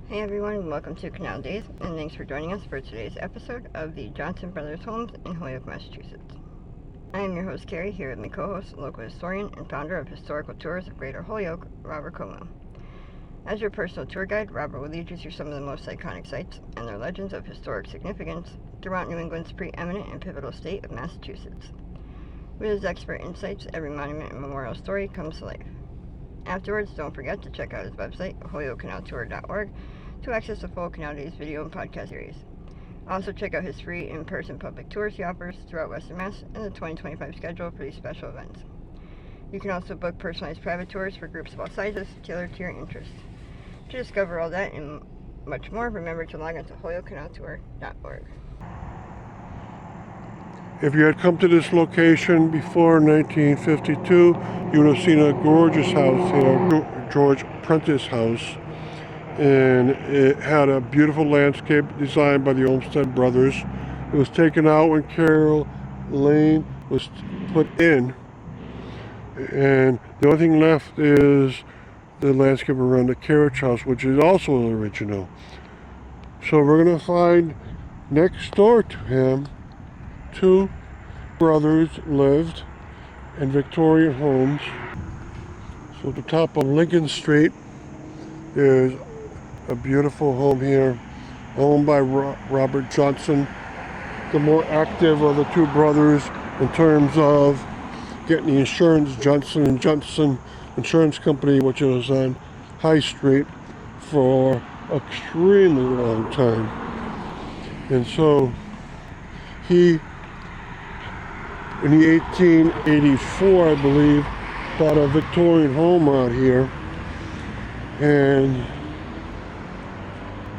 Hey everyone, welcome to Canal Days, and thanks for joining us for today's episode of the Johnson Brothers Homes in Holyoke, Massachusetts. I am your host Carrie, here with my co-host, local historian and founder of Historical Tours of Greater Holyoke, Robert Como. As your personal tour guide, Robert will lead you through some of the most iconic sites and their legends of historic significance throughout New England's preeminent and pivotal state of Massachusetts. With his expert insights, every monument and memorial story comes to life. Afterwards, don't forget to check out his website, holyokecanaltour.org, to access the full Canal Days video and podcast series. Also, check out his free in-person public tours he offers throughout Western Mass and the 2025 schedule for these special events. You can also book personalized private tours for groups of all sizes, tailored to your interests. To discover all that and much more, remember to log on to holyokecanaltour.org. If you had come to this location before 1952, you would have seen a gorgeous house here, George Prentice House. And it had a beautiful landscape designed by the Olmsted brothers. It was taken out when Carroll Lane was put in. And the only thing left is the landscape around the carriage house, which is also original. So we're going to find next door to him, two brothers lived in Victorian homes. So at the top of Lincoln Street, there's a beautiful home here, owned by Robert Johnson, the more active of the two brothers in terms of getting the insurance, Johnson & Johnson Insurance Company, which was on High Street for an extremely long time. And so he, in the 1884, I believe, bought a Victorian home out here, and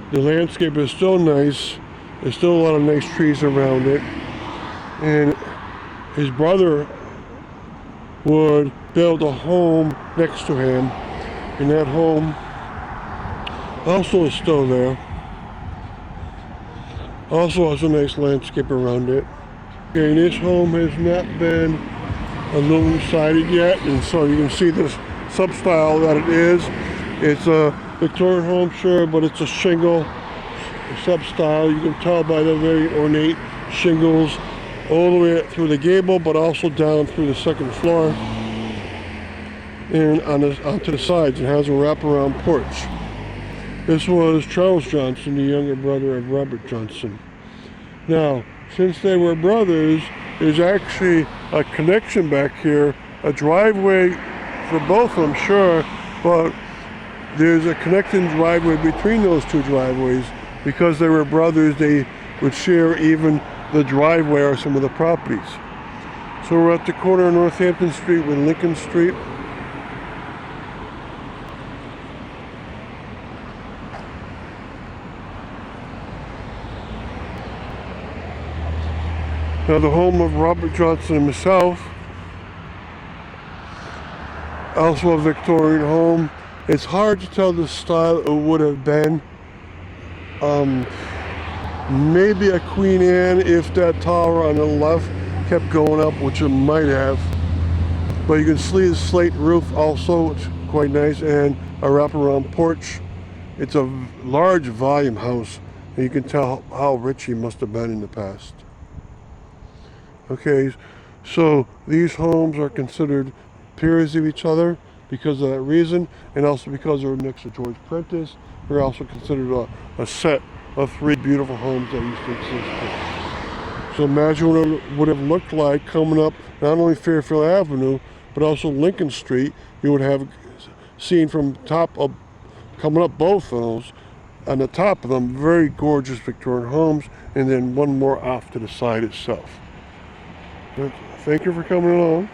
the landscape is still nice. There's still a lot of nice trees around it. And his brother would build a home next to him, and that home also is still there. Also has a nice landscape around it. Okay, this home has not been aluminum sided yet, and so you can see this sub-style that it is. It's a Victorian home, sure, but it's a shingle sub-style. You can tell by the very ornate shingles all the way through the gable, but also down through the second floor and onto the sides. It has a wraparound porch. This was Charles Johnson, the younger brother of Robert Johnson. Now, since they were brothers, there's actually a connection back here, a driveway for both of them, sure, but there's a connecting driveway between those two driveways. Because they were brothers, they would share even the driveway or some of the properties. So we're at the corner of Northampton Street with Lincoln Street. Now the home of Robert Johnson himself, also a Victorian home. It's hard to tell the style it would have been. Maybe a Queen Anne if that tower on the left kept going up, which it might have. But you can see the slate roof also, it's quite nice, and a wraparound porch. It's a large volume house, and you can tell how rich he must have been in the past. Okay, so these homes are considered peers of each other because of that reason, and also because they're next to George Prentice. They're also considered a set of three beautiful homes that used to exist. So imagine what it would have looked like coming up not only Fairfield Avenue, but also Lincoln Street. You would have seen from top of, coming up both of those, on the top of them, very gorgeous Victorian homes, and then one more off to the side itself. Thank you for coming along.